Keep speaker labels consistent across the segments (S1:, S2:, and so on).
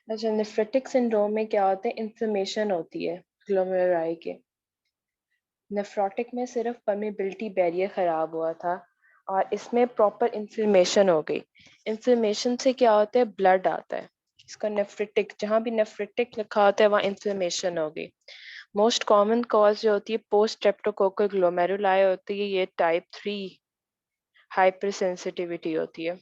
S1: अच्छा, nephritic syndrome में क्या होता है, इन्फ्लेमेशन होती है ग्लोमेरुलाई के। नेफ्रोटिक में सिर्फ परमेबिलिटी बैरियर खराब हुआ था और इसमें प्रॉपर इन्फ्लेमेशन हो गई। इन्फ्लेमेशन से क्या होता है, ब्लड आता है। इसका नेफ्रिटिक, जहाँ भी नेफ्रिटिक लिखा होता है वहाँ इन्फ्लेमेशन हो गई। मोस्ट कॉमन कॉज जो होती है पोस्ट स्ट्रेप्टोकोकल ग्लोमेरुलाई होती है, ये टाइप 3 हाइपर सेंसिटिविटी होती है।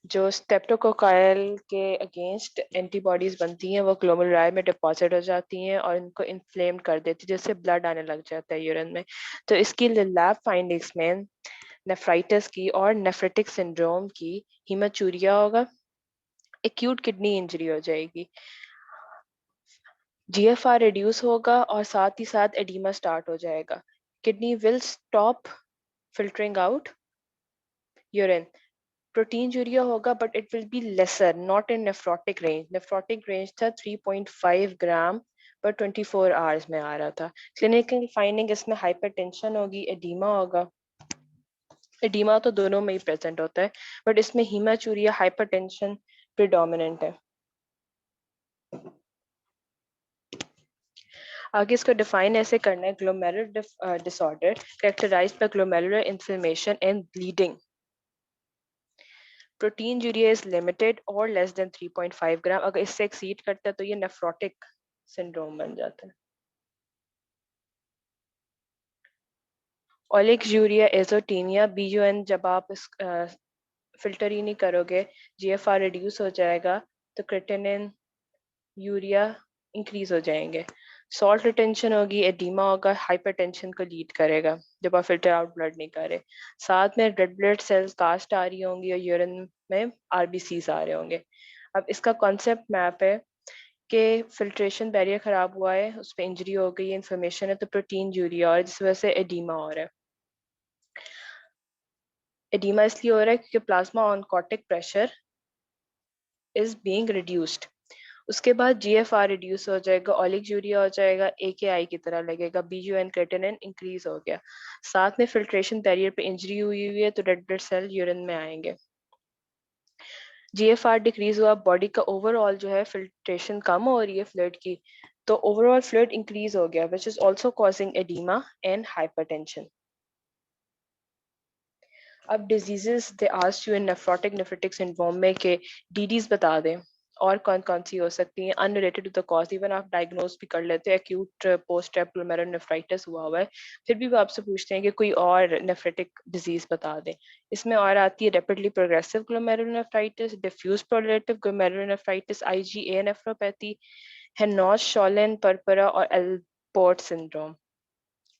S1: जो स्टेप्टोकोकाइल के अगेंस्ट एंटीबॉडीज बनती हैं वो ग्लोमेरुलाई में डिपॉजिट हो जाती हैं और इनको इन्फ्लेम कर देती है, जिससे ब्लड आने लग जाता है यूरिन में। तो इसकी लैब फाइंडिंग्स में नेफ्राइटिस की और नेफ्रेटिक सिंड्रोम की हीमाचूरिया होगा, एक्यूट किडनी इंजरी हो जाएगी, जीएफआर रिड्यूस होगा और साथ ही साथ एडिमा स्टार्ट हो जाएगा। Kidney will stop filtering out urine. Proteinuria होगा but it will be lesser, not in nephrotic range. Nephrotic range था 3.5 ग्राम पर 24 आवर्स में आ रहा था। क्लिनिकल फाइंडिंग इसमें हाइपरटेंशन होगी, एडीमा होगा। एडीमा तो दोनों में ही प्रेजेंट होता है बट इसमें हीमाचूरिया हाइपरटेंशन प्रिडोमिनेंट है। आगे इसको डिफाइन ऐसे करना है, glomerular disorder characterized by glomerular inflammation and bleeding. Proteinuria is limited और लेस देन 3.5 ग्राम। अगर इससे एक्सीड करता है तो ये नेफ्रोटिक सिंड्रोम बन जाता है। ओलिक यूरिया एजोटीनिया बीयूएन, जब आप इस फिल्टर ही नहीं करोगे जीएफआर रिड्यूस हो जाएगा तो क्रिएटिनिन यूरिया इंक्रीज हो जाएंगे। सॉल्ट रिटेंशन होगी, एडिमा होगा, हाइपरटेंशन को लीड करेगा जब आप फिल्टर आउट ब्लड नहीं कर रहे। साथ में रेड ब्लड सेल्स कास्ट आ रही होंगी और यूरिन में आरबीसीज आ रहे होंगे। अब इसका कॉन्सेप्ट मैप है कि फिल्ट्रेशन बैरियर खराब हुआ है, उस पर इंजरी हो गई है, इन्फॉर्मेशन है, तो प्रोटीन यूरिया और जिस वजह से एडिमा हो रहा है। एडिमा इसलिए हो रहा है क्योंकि plasma oncotic pressure is being reduced. उसके बाद जीएफआर रिड्यूस हो जाएगा, ऑलिक यूरिया हो जाएगा, एकेआई की तरह लगेगा, बीयूएन क्रेटिनिन इंक्रीज हो गया। साथ में फिल्ट्रेशन बैरियर पे इंजरी हुई हुई है तो रेड ब्लड सेल यूरिन में आएंगे। जीएफआर डिक्रीज हुआ, बॉडी का ओवरऑल जो है फिल्ट्रेशन कम हो रही है फ्लूइड की, तो ओवरऑल फ्लूइड इंक्रीज हो गया which is also causing oedema and hypertension. अब diseases they asked you in nephrotic nephritic syndrome में के डीडीज बता दें और कौन कौन सी हो सकती हैं unrelated to the cause. Even आप डायग्नोज भी कर लेते हैं एक्यूट पोस्ट नेफ्राइटिस हुआ हुआ है, फिर भी वो आपसे पूछते हैं कि कोई और नेफ्रेटिक डिजीज बता दें। इसमें और आती है rapidly progressive glomerulonephritis, diffuse proliferative glomerulonephritis, IgA nephropathy, Henoch Schonlein purpura और एल्पोर्ट सिंड्रोम।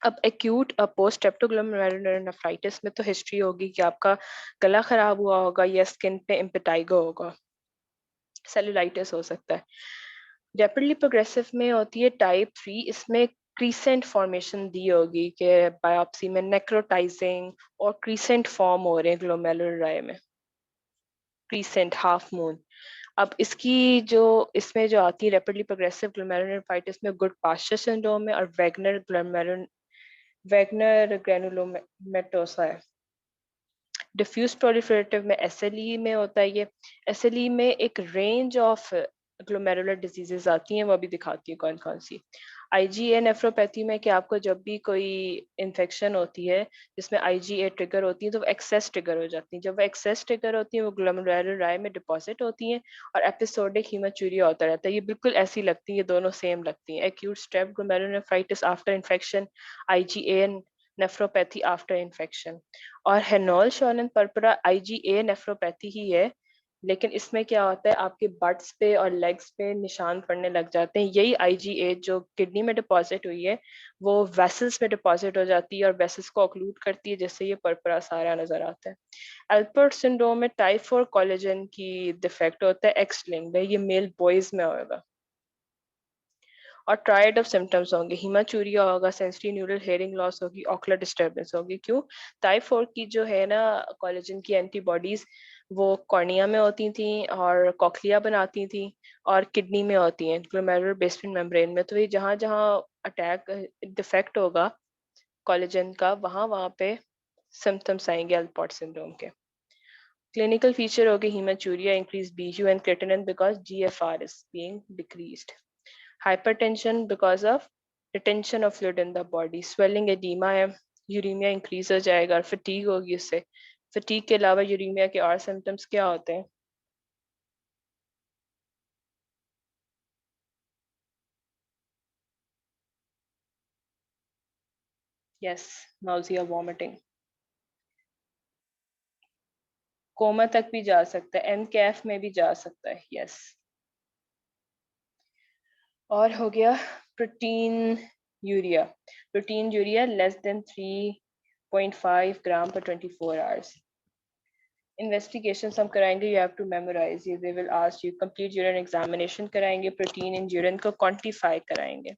S1: अब एक्यूट पोस्ट स्ट्रेप्टोग्लोमेरुलोनेफ्राइटिस में तो हिस्ट्री होगी कि आपका गला खराब हुआ होगा या स्किन पे इम्पेटाइगो होगा, सेलुलाइटिस हो सकता है। रैपिडली प्रोग्रेसिव में होती है टाइप 3, इसमें क्रीसेंट फॉर्मेशन दी होगी कि बायोप्सी में नेक्रोटाइजिंग और क्रीसेंट फॉर्म हो रहे हैं ग्लोमेरुलाई में, क्रीसेंट हाफ मून। अब इसकी जो इसमें जो आती है रैपिडली प्रोग्रेसिव ग्लोमेरुलोनेफ्राइटिस में गुड पास्चर सिंड्रोम है और वैगनर ग्रैनुलोमेटोसा है। डिफ्यूज प्रोलिफरेटिव में एसएलई में होता है ये। एसएलई में एक रेंज ऑफ ग्लोमेरुलर डिजीजेस आती हैं, वो भी दिखाती है कौन कौन सी। आईजीए नेफ्रोपैथी में कि आपको जब भी कोई इन्फेक्शन होती है जिसमें आईजीए ट्रिगर होती है तो वो एक्सेस ट्रिगर हो जाती है। जब वो एक्सेस ट्रिगर होती है वो ग्लोमेरुलर में डिपॉजिट होती हैं और एपिसोडिक हीमाचूरिया होता रहता है। ये बिल्कुल ऐसी लगती है, ये दोनों सेम लगती हैं। Acute strep glomerulonephritis after infection, IgA nephropathy after infection. और हेनॉल शॉलन परपरा आईजीए नेफ्रोपैथी ही है, लेकिन इसमें क्या होता है आपके बट्स पे और लेग्स पे निशान पड़ने लग जाते हैं। यही आईजीए जो किडनी में डिपॉजिट हुई है वो वेसल्स में डिपॉजिट हो जाती है और वेसल्स को ऑक्लूड करती है, जिससे ये परपरा सारा नजर आता है। एल्पर्ट सिंड्रोम में टाइप 4 कोलेजन की डिफेक्ट होता है, एक्स लिंक्ड है, ये मेल बॉयज में होगा। और ट्रायड ऑफ सिम्टम्स होंगे, हिमाचूरिया होगा, सेंसरी न्यूरल हेयरिंग लॉस होगी, ऑकुलर डिस्टर्बेंस होगी। क्यों? टाइप 4 की जो है ना कोलेजन की एंटीबॉडीज वो कॉर्निया में होती थी और कॉक्लिया बनाती थी और किडनी में होती हैं ग्लोमेरुलर बेसमेंट मेम्ब्रेन में। तो ये जहाँ जहाँ अटैक डिफेक्ट होगा कोलेजन का वहाँ वहाँ पे सिम्टम्स आएंगे अल्पॉर्ट सिंड्रोम के। Clinical feature होगी hematuria, increased BU and creatinine because GFR is being decreased. Hypertension because of retention of fluid in the body. Swelling, edema है, यूरीमिया इंक्रीज हो जाएगा और फटीग होगी उससे. फटीग के अलावा यूरीमिया के और सिम्टम्स क्या होते हैं? Yes, nausea, vomiting. कोमा तक भी जा सकता है, एनकेएफ में भी जा सकता है. यस. और हो गया protein urea. Protein urea less than 3.5 ग्राम पर 24 आवर्स. इन्वेस्टिगेशन हम कराएंगे, यू हैव टू मेमोराइज. ये they will ask you. Complete urine examination कराएंगे, प्रोटीन इन यूरिन को क्वांटिफाई कराएंगे.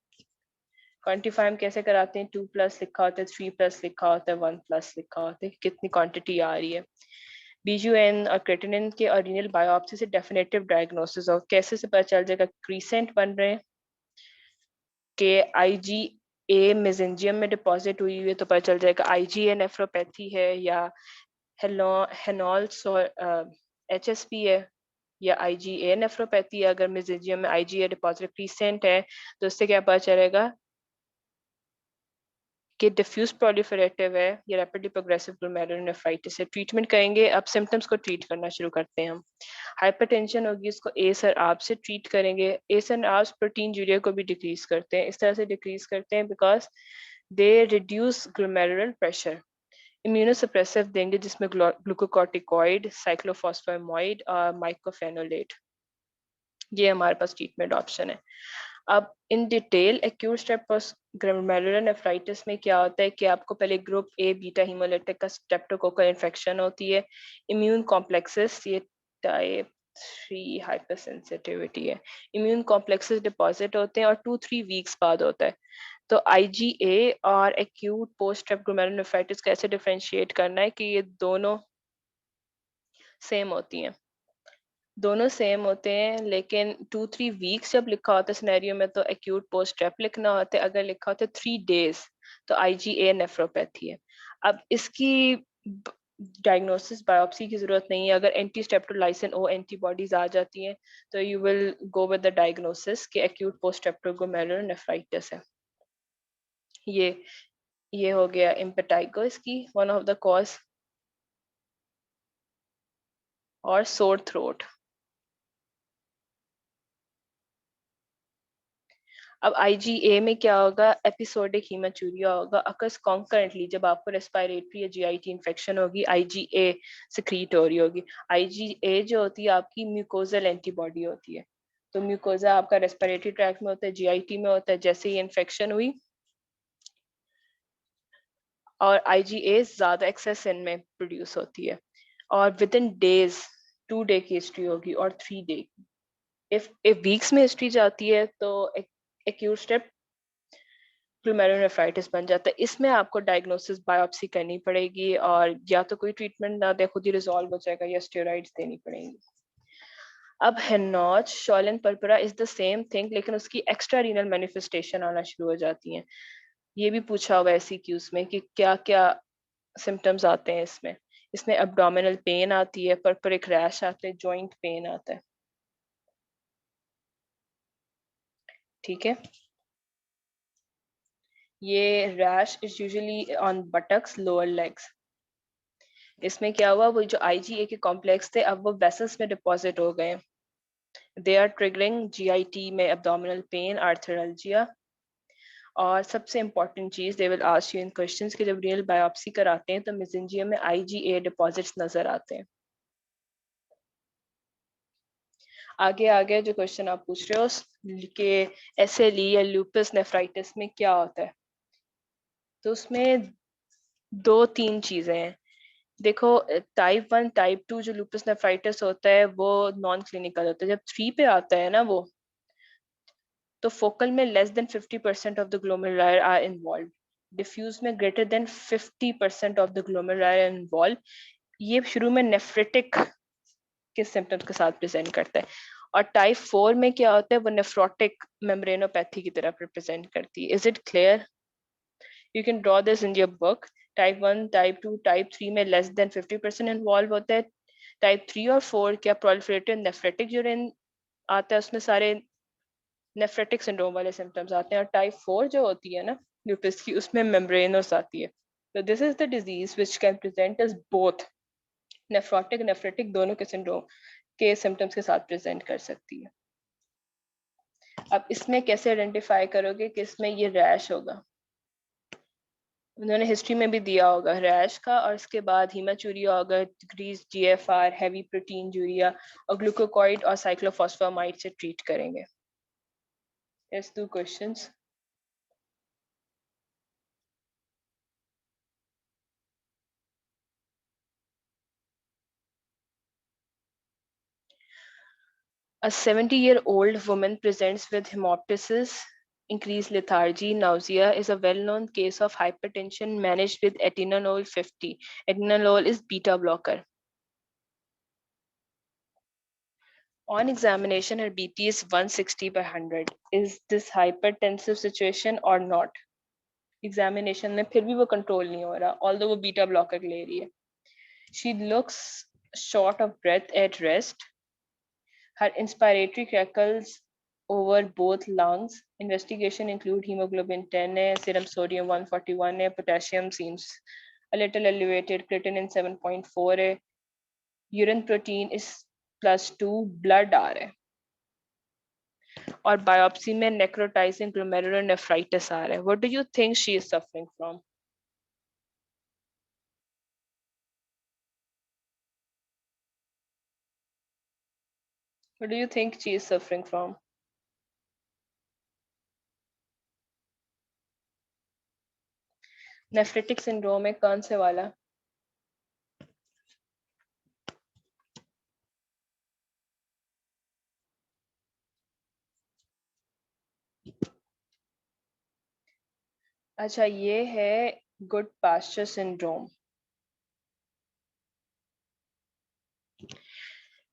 S1: क्वांटिफाई हम कैसे कराते हैं? 2+ लिखा होता है, 3+ लिखा होता है, 1+ लिखा होता है, कितनी क्वांटिटी आ रही है. बीजूएन और क्रेटिनिन के और रीनल बायोप्सी से डेफिनेटिव डायग्नोसिस और कैसे से पता चल जाएगा क्रीसेंट बन रहे हैं कि आईजीए मेसेंजियम में डिपॉजिट हुई हुई है, तो पता चल जाएगा आईजीए नेफ्रोपैथी है या हेनॉल एचएसपी है या आईजीए नेफ्रोपैथी है. अगर मेसेंजियम में आईजीए डिपॉजिट क्रीसेंट है तो उससे क्या पता चलेगा कि डिफ्यूज प्रोलिफरेटिव है या रैपिडली प्रोग्रेसिव ग्लोमेरुलोनेफ्राइटिस है. ट्रीटमेंट करेंगे. अब सिम्टम्स को ट्रीट करना शुरू करते हैं हम. हाइपरटेंशन होगी, इसको एस और आर्ब से ट्रीट करेंगे. एस एंड आर्ब्स प्रोटीन यूरिया को भी डिक्रीज करते हैं. इस तरह से डिक्रीज करते हैं because they reduce glomerular pressure. Immunosuppressive देंगे जिसमें ग्लूकोकॉर्टिकॉइड, साइक्लोफॉस्फेमाइड और माइक्रोफेनोलेट. ये हमारे पास ट्रीटमेंट ऑप्शन है. अब in detail acute glomerular nephritis में क्या होता है कि आपको पहले ग्रुप ए बीटा हीमोलिटिक का स्ट्रेप्टोकोकल इन्फेक्शन होती है. इम्यून कॉम्प्लेक्सेस, ये टाइप 3 हाइपर सेंसिटिविटी है. इम्यून कॉम्प्लेक्सेस डिपॉजिट होते हैं और 2-3 वीक्स बाद होता है. तो आईजीए और acute post strep glomerular nephritis कैसे डिफरेंशिएट करना है कि ये दोनों सेम होती हैं. दोनों सेम होते हैं, लेकिन 2-3 वीक्स जब लिखा होता है सिनेरियो में तो एक्यूट पोस्ट स्ट्रेप लिखना होता है. अगर लिखा होता है 3 डेज तो आईजीए नेफ्रोपैथी है. अब इसकी डायग्नोसिस बायोप्सी की जरूरत नहीं है. अगर एंटी स्ट्रेप्टोलाइसिन ओ एंटीबॉडीज आ जाती हैं तो you will go with the diagnosis कि एक्यूट पोस्ट स्ट्रेप्टोग्लोमेरुलर नेफ्राइटिस है. ये ये हो गया इम्पेटाइको इसकी वन ऑफ द कॉज. और सोर थ्रोट. अब आईजीए में क्या होगा? एपिसोडिक हीमाचूरिया होगा अकस कॉन्करेंटली जब आपको रेस्पिरेटरी या जीआईटी इन्फेक्शन होगी. आईजीए सिक्रीट हो रही होगी. आईजीए जो होती है आपकी म्यूकोजल एंटीबॉडी होती है. तो म्यूकोजा आपका रेस्पिरेटरी ट्रैक्ट में होता है, जीआईटी में होता है. जैसे ही इन्फेक्शन हुई और आईजीए ज्यादा एक्सेस इनमें प्रोड्यूस होती है और विद इन डेज 2 डे की हिस्ट्री होगी और 3 डे. इफ वीक्स में हिस्ट्री जाती है तो एक्यूट स्टेप ग्लोमेरुलोनेफ्राइटिस बन जाता है. इसमें आपको डायग्नोसिस बायोप्सी करनी पड़ेगी और या तो कोई ट्रीटमेंट ना दे, खुद ही रिजॉल्व हो जाएगा, या स्टेरॉइड्स देनी पड़ेंगी. अब हेनॉच शॉलन पर्परा इज द सेम थिंग, लेकिन उसकी एक्स्ट्रा रीनल मैनिफेस्टेशन आना शुरू हो जाती हैं. ये भी पूछा हुआ है सीक्यूज में कि क्या क्या सिम्टम्स आते हैं इसमें. इसमें एब्डोमिनल पेन आती है, पर्परिक रैश आते हैं, जॉइंट पेन आता है. ठीक है. ये rash is usually on buttocks, lower legs. इसमें क्या हुआ, वो जो आईजीए के कॉम्प्लेक्स थे अब वो वेसल्स में डिपॉजिट हो गए. दे आर ट्रिगरिंग जीआईटी में एब्डोमिनल पेन, आर्थराल्जिया. और सबसे इम्पोर्टेंट चीज दे will ask you in questions कि जब रियल बायोप्सी कराते हैं तो मेसेंजियम में आईजीए डिपॉजिट्स नजर आते हैं. आगे आगे जो क्वेश्चन आप पूछ रहे हो कि एसएलई या लूपस नेफ्राइटिस में क्या होता है, तो उसमें 2-3 चीजें हैं. देखो, टाइप 1 टाइप 2 जो लूपस नेफ्राइटिस होता है वो नॉन क्लिनिकल होता है. जब 3 पे आता है ना वो, तो फोकल में less than 50% of the glomeruli are involve. Diffuse में greater than 50% of the glomeruli are involve. ये शुरू में नेफ्रिटिक के सिम्टम्स के साथ प्रेजेंट करता है. और टाइप 4 में क्या होता है, वो नेफ्रोटिक मेम्ब्रेनोपैथी की तरह प्रेजेंट करती है. Is it clear? You can draw this in your book. Type 1 type 2 type 3 में लेस देन 50% इन्वॉल्व होता है. टाइप 3 और 4 क्या प्रोलिफरेटिव नेफ्रेटिक यूरिन आता है, उसमें सारे नेफ्रेटिक सिंड्रोम वाले सिम्टम्स आते हैं। और टाइप 4 जो होती है ना ल्यूपिस की, उसमें मेम्ब्रेनस आती है। तो this is the disease which can present as both nephrotic nephritic दोनों के सिंड्रोम के सिम्टम्स के साथ प्रेजेंट कर सकती है। अब इसमें कैसे आइडेंटिफाई करोगे कि इसमें ये रैश होगा? उन्होंने हिस्ट्री में भी दिया होगा रैश का, और इसके बाद हीमाचूरिया होगा, decrease GFR, heavy protein urea, और ग्लूकोकॉइड और साइक्लोफॉस्फामाइड से ट्रीट करेंगे। There's two questions. A 70-year-old woman presents with hemoptysis, increased lethargy, nausea, is a well-known case of hypertension managed with atenolol 50. Atenolol is beta blocker. On examination, her BP is 160/100. Is this hypertensive situation or not? Examination में फिर भी वो control नहीं हो रहा, although वो beta blocker ले रही है. She looks short of breath at rest. Her inspiratory crackles over both lungs. Investigation include hemoglobin 10, serum sodium 141, potassium seems a little elevated, creatinine 7.4, urine protein is +2, blood आ रहा है, और biopsy में necrotizing glomerulonephritis आ रहा है. What do you think she is suffering from? What do you think she is suffering from? Nephritic syndrome है कौन से वाला? अच्छा, ये है गुड पास्चर सिंड्रोम।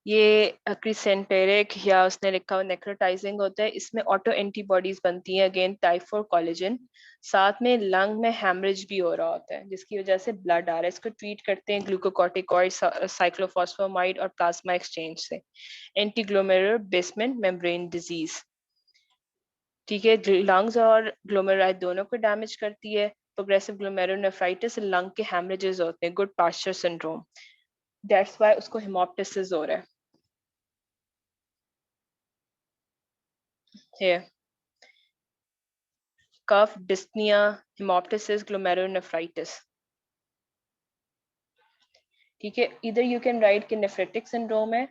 S1: ये क्रिसेंटेरिक या उसने लिखा हुआ नेक्रोटाइजिंग होता है। इसमें ऑटो एंटीबॉडीज बनती हैं अगेन टाइप 4 कोलेजन। साथ में लंग में हैमरेज भी हो रहा होता है जिसकी वजह से ब्लड आ रहा है। इसको ट्रीट करते हैं ग्लूकोकॉर्टिकॉइड, साइक्लोफॉस्फामाइड और प्लाज्मा एक्सचेंज से। एंटीग्लोमेरुलर बेसमेंट मेम्ब्रेन डिजीज, ठीक है, लंग्स और ग्लोमेरुलाई दोनों को डैमेज करती है। प्रोग्रेसिव ग्लोमेरुलोनेफ्राइटिस, लंग के हैमरेजेस होते हैं। Goodpasture syndrome, that's why उसको हेमोप्टिसिस हो रहा है। कफ, डिस्निया, हेमोप्टिसिस, ग्लोमेरुलोनेफ्राइटिस, ठीक है। इधर यू कैन राइट कि नेफ्रेटिक सिंड्रोम है,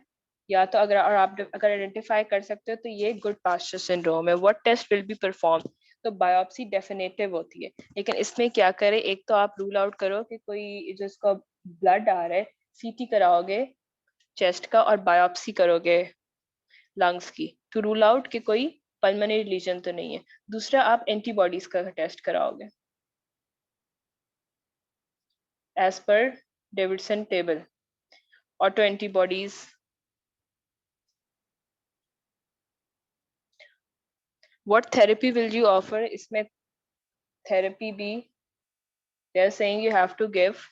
S1: या तो अगर और आप अगर आइडेंटिफाई कर सकते हो तो ये गुड पास्चर सिंड्रोम है। What test will be perform? तो बायोप्सी डेफिनेटिव होती है, लेकिन इसमें क्या करें, एक तो आप रूल आउट करो कि कोई जिसका ब्लड आ रहा है, सीटी कराओगे चेस्ट का और बायोप्सी करोगे लंग्स की, टू रूल आउट कि कोई पल्मोनरी लीजन तो नहीं है। दूसरा, आप एंटीबॉडीज का टेस्ट कराओगे as per Davidson table. Auto antibodies, what therapy will you offer? इसमें therapy भी, they are saying you have to give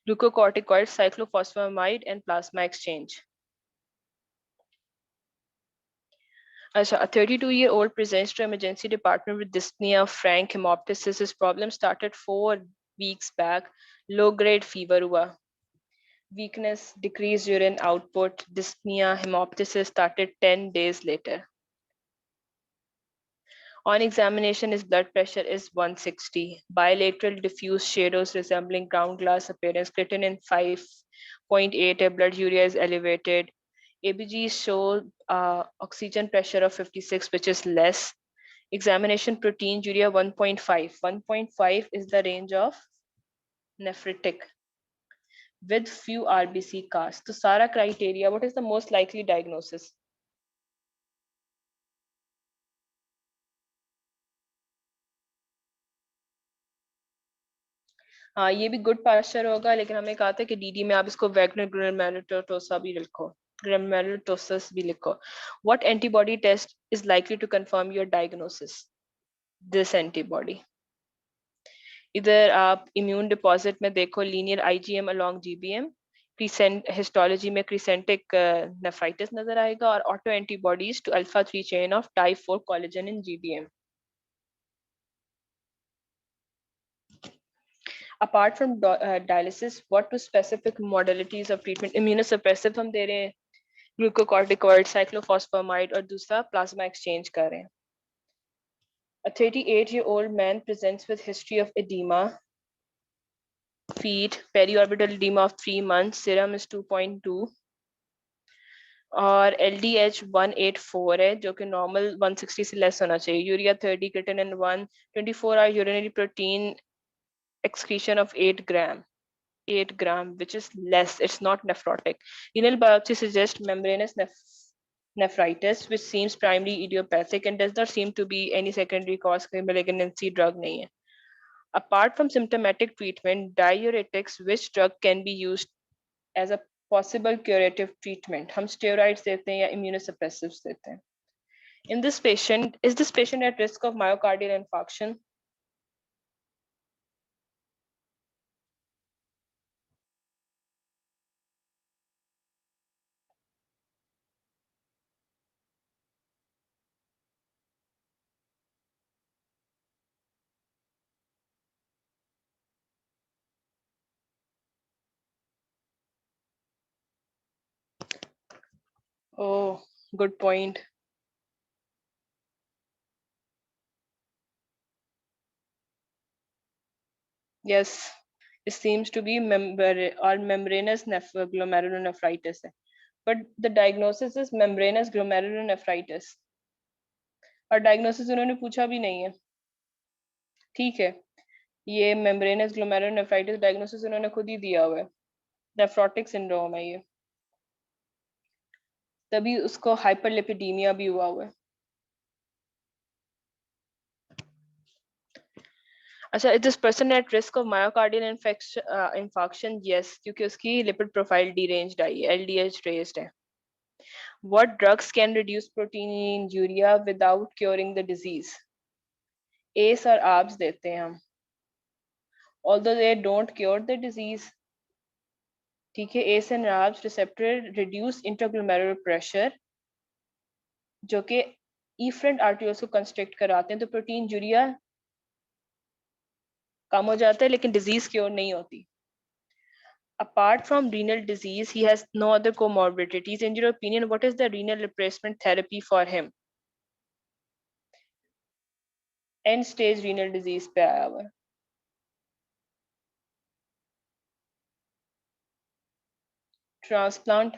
S1: glucocorticoid, cyclophosphamide and plasma exchange. Asha, a 32-year-old presents to emergency department with dyspnea, frank hemoptysis. His problem started 4 weeks back. Low-grade fever हुआ, weakness, decreased urine output, dyspnea, hemoptysis started 10 days later. On examination, his blood pressure is 160. Bilateral diffuse shadows resembling ground glass appearance. Creatinine 5.8. Blood urea is elevated. ABGs show oxygen pressure of 56, which is less. Examination protein urea 1.5. 1.5 is the range of nephritic with few RBC casts. So, Sara criteria, what is the most likely diagnosis? हाँ, ये भी good pasture होगा, लेकिन हमें कहा था कि DD में आप इसको वैगनर ग्रेनुलोमेटोसा भी लिखो, ग्रेनुलोमेटोसिस भी लिखो। What antibody test is likely to confirm your diagnosis? This antibody. इधर आप इम्यून डिपॉजिट में देखो linear IgM along GBM, histology में क्रिसेंटिक नेफ्राइटिस नजर आएगा, और auto antibodies to alpha 3 chain of type 4 collagen in GDM. Apart from dialysis, what two specific modalities of treatment? Immunosuppressive हम दे रहे हैं, ग्लूकोकॉर्टिकॉइड, साइक्लोफॉस्फामाइड, और दूसरा प्लाज्मा एक्सचेंज कर रहे हैं. A 38-year-old man presents with history of edema, feet, periorbital edema of 3 months, serum is 2.2, और LDH 184 है, जो कि नॉर्मल 160 से लेस होना चाहिए. Urea 30, creatinine 1, 24-hour urinary protein excretion of 8 gram, which is less. It's not nephrotic. Renal biopsy suggests membranous nephritis, which seems primarily idiopathic and does not seem to be any secondary cause. Malignancy drug nahi hai. Apart from symptomatic treatment, diuretics, which drug can be used as a possible curative treatment? हम steroids देते हैं या immunosuppressives देते हैं. In this patient, is this patient at risk of myocardial infarction? Oh, good point. Yes, it seems to be membranous glomerulonephritis. But the diagnosis is membranous glomerulonephritis. और diagnosis उन्होंने पूछा भी नहीं है. ठीक है, ये membranous glomerulonephritis डायग्नोसिस उन्होंने खुद ही दिया हुआ है. नेफ्रोटिक सिंड्रोम है ये. तभी उसको हाइपरलिपिडीमिया भी हुआ हुआ है. अच्छा, is this person at risk of myocardial infection? Yes, क्योंकि उसकी लिपिड प्रोफाइल डीरेंज्ड आई है, एलडीएच रेज्ड है. What drugs can reduce protein in urea without curing the disease? ACE और ARBs देते हैं हम, although they don't cure the disease. ठीक है, ACE and ARBs receptor reduce intraglomerular pressure, जो कि efferent arterioles को constrict कराते हैं, तो प्रोटीन यूरिया कम हो जाता है, लेकिन डिजीज क्योर नहीं होती. Apart from renal disease, he has no other comorbidities. In your opinion, what is the renal replacement therapy for him? End stage renal disease पे आया हुआ है. Transplant.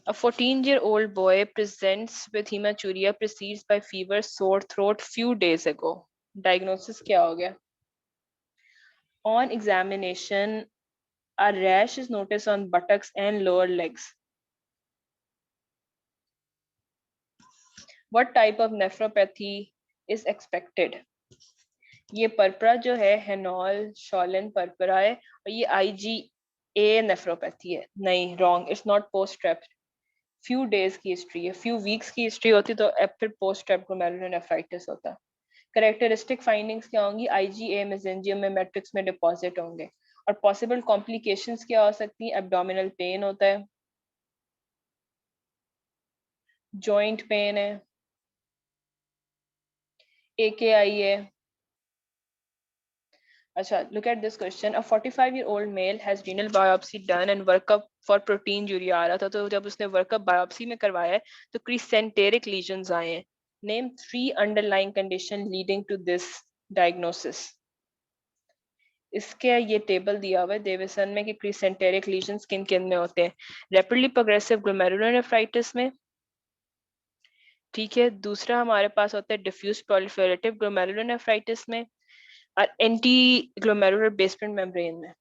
S1: A 14-year-old boy presents with hematuria preceded by fever, sore throat few days ago. Diagnosis क्या हो गया? On examination, a rash is noticed on buttocks and lower legs. What type of nephropathy is expected? ये पर्परा जो है हेनॉल शॉलन पर्परा है, और ये IgA nephropathy है. नहीं, wrong. It's not post strep. Few days की हिस्ट्री है, फ्यू वीक्स की हिस्ट्री होती तो फिर पोस्ट स्ट्रेप ग्लोमेरुलोनेफ्राइटिस होता. कैरेक्टरिस्टिक फाइंडिंग्स क्या होंगी? IgA मेसेंजियम में मैट्रिक्स में डिपॉजिट होंगे. और पॉसिबल कॉम्प्लिकेशंस क्या हो सकती हैं? एब्डोमिनल पेन होता है, जॉइंट पेन है, AKI है. Acha, look at this question. A 45-year-old male has renal biopsy done and workup for protein urea आ रहा था, तो जब उसने workup biopsy में करवाया है तो क्रिसेंटेरिक lesions आए हैं. Name 3 underlying condition leading to this diagnosis. इसके ये टेबल दिया हुआ है डेविसन में कि क्रिसेंटेरिक lesions किन किन में होते हैं. Rapidly progressive glomerulonephritis में, ठीक है. दूसरा हमारे पास होता है diffuse proliferative glomerulonephritis में, और एंटी ग्लोमेरुलर बेसमेंट मेम्ब्रेन में.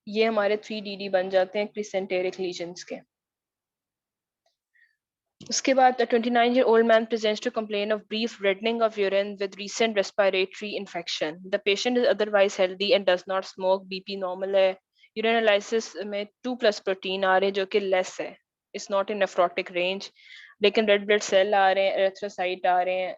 S1: ये हमारे 3DD बन जाते हैं क्रिसेंटेरिक लीजन्स के. उसके बाद the 29-year-old man presents to complain of brief reddening of urine with recent respiratory infection. The patient is otherwise healthy and does not smoke. BP normal है, यूरिन एनालिसिस में 2+ प्रोटीन आ रहे हैं जो कि लेस है, it's not in nephrotic range, लेकिन red blood cell आ रहे हैं, एरिथ्रोसाइट आ रहे हैं।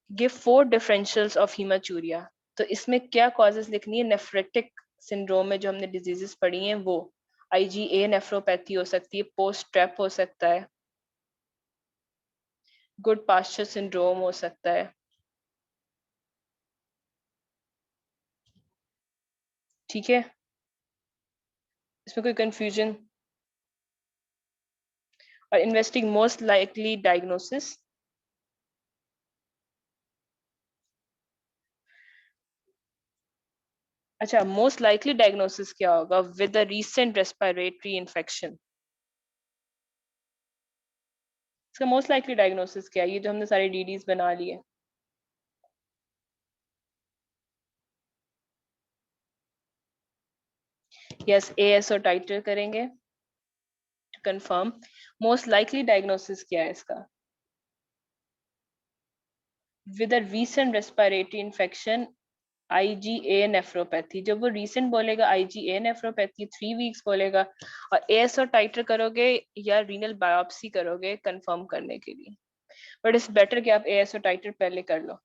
S1: Give 4 differentials of haematuria. तो इसमें क्या कॉजेज लिखनी है? नेफ्रेटिक सिंड्रोम में जो हमने डिजीजेस पढ़ी हैं वो, आईजीए नेफ्रोपैथी हो सकती है, पोस्ट ट्रैप हो सकता है, गुड पास्चर सिंड्रोम हो सकता है। ठीक है, इसमें कोई कंफ्यूजन? और इन्वेस्टिंग मोस्ट लाइकली डायग्नोसिस, अच्छा मोस्ट लाइकली डायग्नोसिस क्या होगा? With a recent respiratory infection. इसका मोस्ट लाइकली डायग्नोसिस क्या है? ये जो हमने सारे डीडीज बना लिए, यस एएसओ टाइटर करेंगे कंफर्म। मोस्ट लाइकली डायग्नोसिस क्या है इसका? With a recent respiratory infection, IgA nephropathy. जब वो रीसेंट बोलेगा आईजीए नेफ्रोपैथी 3 वीक्स बोलेगा, और एएसओ टाइटर करोगे या रीनल बायोप्सी करोगे कंफर्म करने के लिए, बट इट्स बेटर कि आप एएसओ टाइटर पहले कर लो।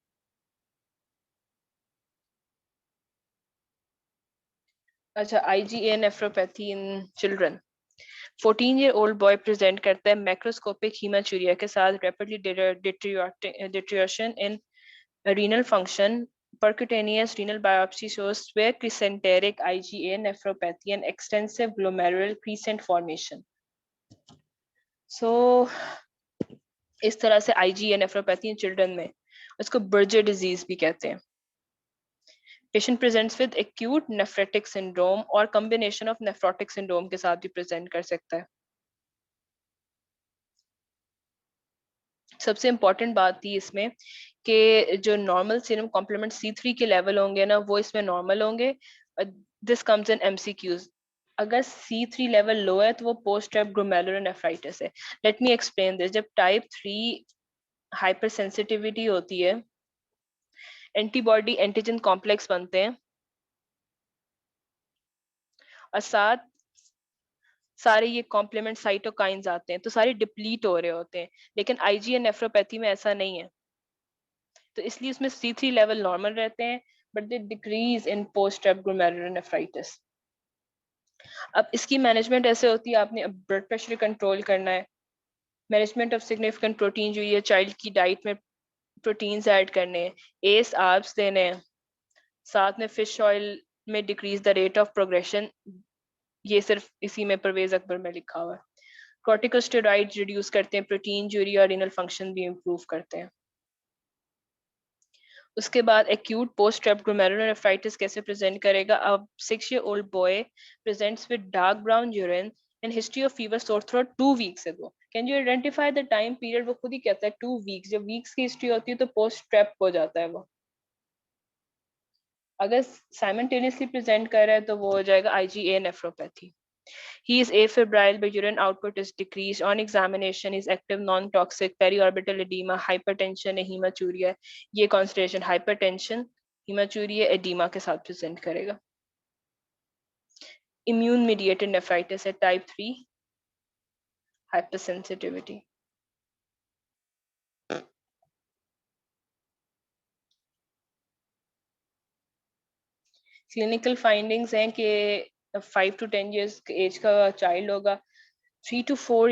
S1: अच्छा, IgA nephropathy in children. 14-year-old boy present करता है मैक्रोस्कोपिक हीमाचूरिया के साथ, rapidly डिटरियोरेशन in renal function, percutaneous renal biopsy shows square crescenteric IgA nephropathy and extensive glomerular crescent formation. So इस तरह से IgA nephropathy in children में, उसको बर्जर डिजीज भी कहते हैं। Patient presents with acute nephritic syndrome और कॉम्बिनेशन ऑफ नेफ्रोटिक सिंड्रोम के साथ भी प्रेजेंट कर सकता है। सबसे इम्पोर्टेंट बात थी इसमें कि जो नॉर्मल सीरम कॉम्प्लीमेंट C3 के लेवल होंगे ना, वो इसमें नॉर्मल होंगे। This comes in MCQs। अगर C3 लेवल लो है तो वो पोस्ट ट्रैप ग्लोमेरुलोनेफ्राइटिस है। Let me explain this. जब टाइप 3 हाइपर सेंसिटिविटी होती है, एंटीबॉडी एंटीजन कॉम्प्लेक्स बनते हैं, और साथ सारे ये कॉम्प्लीमेंट साइटोकाइंस आते हैं, तो सारे डिप्लीट हो रहे होते हैं। लेकिन आईजीए नेफ्रोपैथी में ऐसा नहीं है, तो इसलिए उसमें C3 लेवल नॉर्मल रहते हैं, but they decrease in post trap glomerulonephritis. अब इसकी मैनेजमेंट ऐसे होती है, आपने ब्लड प्रेशर कंट्रोल करना है, मैनेजमेंट ऑफ सिग्निफिकेंट प्रोटीन जो ये चाइल्ड की डाइट में प्रोटीन्स ऐड करने हैं, एस आर्ब्स देने हैं, साथ में फिश ऑयल में decrease the rate of progression, ये सिर्फ इसी में परवेज अकबर में लिखा हुआ है। कॉर्टिकोस्टेरॉइड रिड्यूस करते हैं प्रोटीन यूरिया और रिनल फंक्शन भी इम्प्रूव करते हैं। उसके बाद एक्यूट पोस्ट ट्रैप ग्लोमेरुलोनेफ्राइटिस कैसे प्रेजेंट करेगा? अब 6-year-old boy presents with dark brown urine and history of fever sore throat 2 weeks ago। Can you identify the time period? वो खुद ही कहता है 2 weeks। जब वीक्स की हिस्ट्री होती है तो पोस्ट ट्रैप हो जाता है वो। अगर साइमल्टेनियसली प्रेजेंट कर रहा है तो वो हो जाएगा IgA nephropathy. He is afebrile, but urine output is decreased. On examination, is active, non-toxic, periorbital edema, hypertension, hematuria. ये concentration hypertension, hematuria, edema के साथ present करेगा। Immune mediated nephritis है type 3 hypersensitivity। क्लिनिकल फाइंडिंग्स हैं कि 5 to 10 years as का child होगा, 3 to 4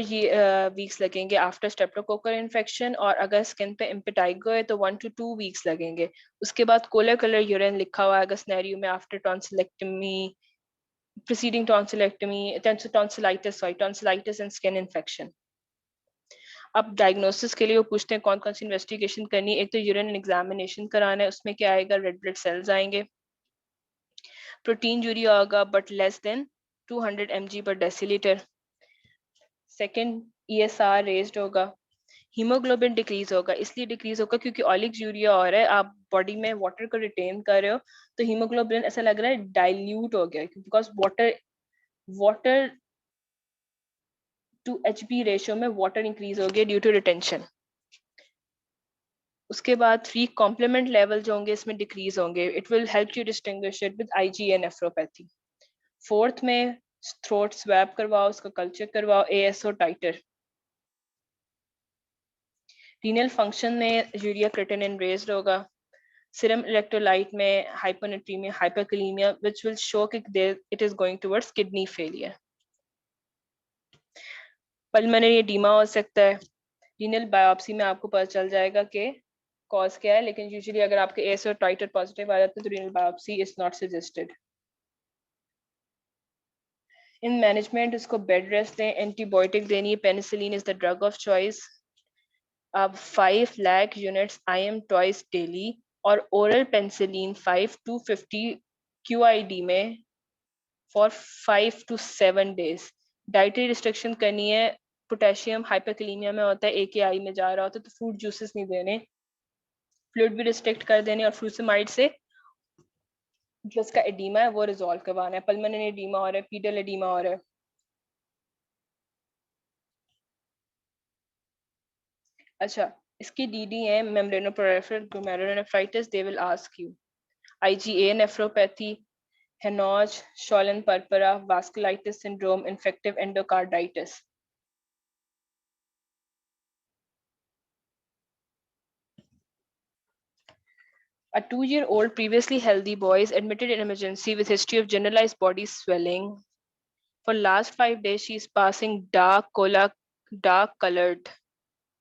S1: weeks लगेंगे आफ्टर स्टेप्टोकोकल इन्फेक्शन, और अगर स्किन पे इम्पेटाइगो है तो 1 to 2 वीक्स लगेंगे। उसके बाद कोलर कलर यूरिन लिखा हुआ है अगर स्नेरियो में after tonsillectomy, preceding tonsillectomy, tonsillitis, sorry tonsillitis and skin infection. अब डायग्नोसिस के लिए वो पूछते हैं कौन कौन सी इन्वेस्टिगेशन करनी है। एक तो यूरिन एग्जामिनेशन कराना है, उसमें क्या आएगा? रेड ब्लड सेल्स आएंगे, प्रोटीन यूरिया होगा बट लेस देन 200 mg पर डेसीलीटर। सेकेंड ईएसआर रेज्ड होगा, हीमोग्लोबिन डिक्रीज होगा। इसलिए डिक्रीज होगा क्योंकि ऑलिक यूरिया हो रहा है, आप बॉडी में वाटर को रिटेन कर रहे हो, तो हीमोग्लोबिन ऐसा लग रहा है डाइल्यूट हो गया, because water water to Hb ratio में वाटर इंक्रीज हो गया ड्यू टू रिटेंशन। उसके बाद 3 कॉम्प्लीमेंट लेवल जो होंगे इसमें डिक्रीज होंगे। It will help you distinguish it with IgA nephropathy. 4th में थ्रोट स्वैप करवाओ, उसका कल्चर करवाओ, ASO टाइटर। रीनल फंक्शन में यूरिया क्रिएटिनिन रेज्ड होगा। सीरम इलेक्ट्रोलाइट में hyponatraemia, hyperkalaemia which will show कि it is going towards kidney failure. Pulmonary oedema हो सकता है। रीनल बायोप्सी में आपको पता चल जाएगा कि कॉज क्या है, लेकिन यूजुअली अगर आपके ASO टाइटर पॉजिटिव आ जाते हैं तो renal biopsy is not suggested. In management उसको बेड रेस्ट दें, एंटीबायोटिक देनी है, penicillin is the drug of choice. अब 5 lakh units IM twice daily और ओरल पेनिसिलिन 5 to 50 QID में for 5 to 7 days। Dietary restriction करनी है। पोटेशियम हाइपरकैलेमिया में होता है, AKI में जा रहा होता है, तो फ्रूट जूसेस नहीं देने, फ्लूइड भी रिस्ट्रिक्ट कर देने, और फ्रूसिमाइड से जो उसका एडीमा है वो रिजॉल्व करवाना है। पल्मोनरी एडीमा हो रहा है, पीडल एडीमा हो रहा है। अच्छा, इसकी DD है membranoproliferative glomerulonephritis, they will ask you IgA nephropathy, Henoch, Schonlein purpura, vasculitis syndrome, infective endocarditis. A 2-year-old previously healthy boy is admitted in emergency with history of generalized body swelling. For last 5 days, she is passing dark colored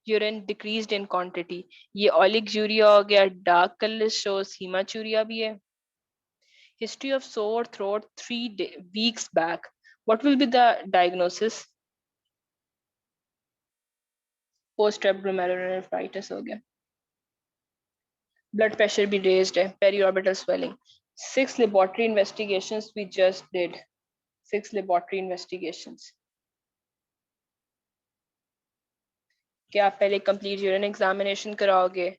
S1: urine decreased in quantity. ये oliguria हो गया, dark color shows hematuria भी है. History of sore throat 3 weeks back. What will be the diagnosis? Post-strep glomerulonephritis हो गया. Blood pressure be raised है, periorbital swelling. 6 laboratory investigations we just did. 6 laboratory investigations. क्या आप पहले कंप्लीट यूरिन एग्जामिनेशन कराओगे,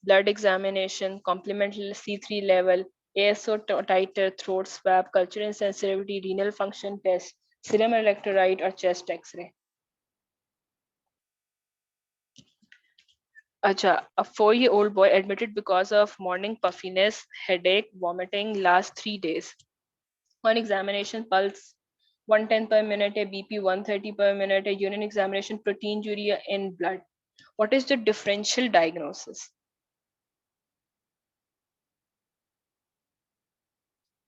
S1: blood examination, complement C3 level, ASO titre, throat swab, culture sensitivity, renal function test, serum electrolyte और chest X-ray. अच्छा, a 4-year-old boy admitted because of morning puffiness, headache, vomiting last 3 days. On examination, pulse 110 per minute, BP 130 per minute, urine examination, proteinuria in blood. What is the differential diagnosis?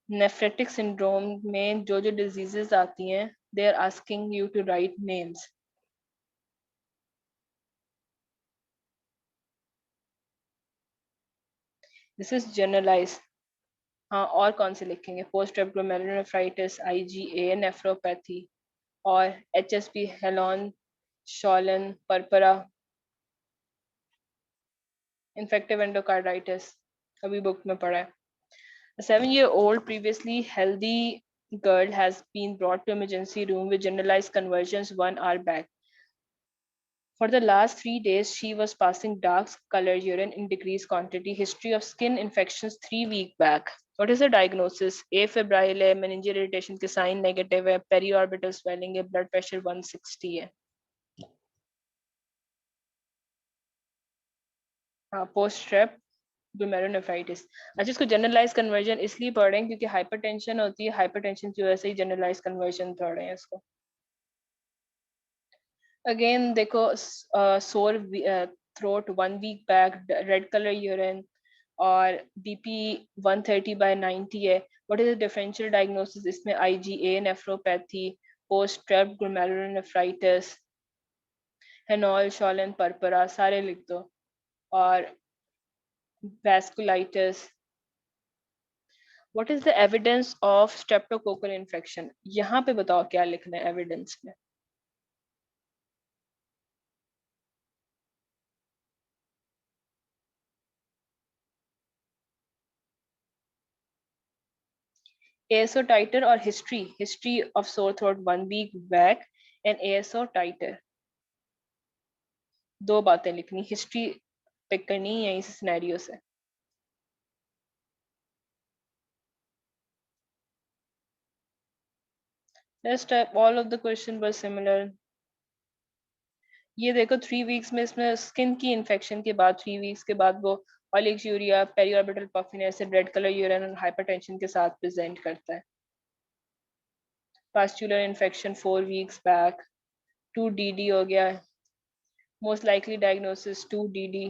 S1: Nephritic syndrome में जो diseases आती हैं, they are asking you to write names. This is generalized. हाँ, और कौन से लिखेंगे? Post glomerulonephritis, IgA nephropathy और HSP, हेलॉन, शॉलन, परपरा, infective endocarditis, अभी बुक में पढ़ा है. A 7-year-old previously healthy girl has been brought to emergency room with generalized conversions 1 hour back. For the last 3 days, she was passing dark colored urine in decreased quantity. History of skin infections 3 weeks back. What is the diagnosis? A febrile है, meningeal irritation के sign negative है, periorbital swelling है, blood pressure 160 है. हाँ, post strep glomerulonephritis. अच्छा, इसको generalise conversion इसलिए पढ़ रहे हैं क्योंकि हाइपरटेंशन होती है, हाइपरटेंशन की वजह से ही जनरलाइज कन्वर्जन पढ़ रहे हैं इसको. Again, देखो, sore throat 1 week back, red color urine और BP 130/90 है. What is the differential diagnosis? इसमें IgA nephropathy, post strep glomerulonephritis, हेनॉल, शॉलन, परपरा सारे लिख दो, और vasculitis. What is the evidence of streptococcal infection? यहाँ पे बताओ क्या लिखना है evidence में. ASO titer और history of sore throat 1 week back and ASO titer. दो बातें लिखनी, हिस्ट्री पिक करनी यहीं से सिनेरियो से. Rest all of the question were similar. ये देखो 3 weeks में इसमें स्किन की इन्फेक्शन के बाद 3 weeks के बाद वो oliguria, periorbital puffiness, red colour urine और हाइपरटेंशन के साथ प्रेजेंट करता है. पास्चुलर इन्फेक्शन 4 वीक्स बैक, 2 DD हो गया, मोस्ट लाइकली डायग्नोसिस 2 DD,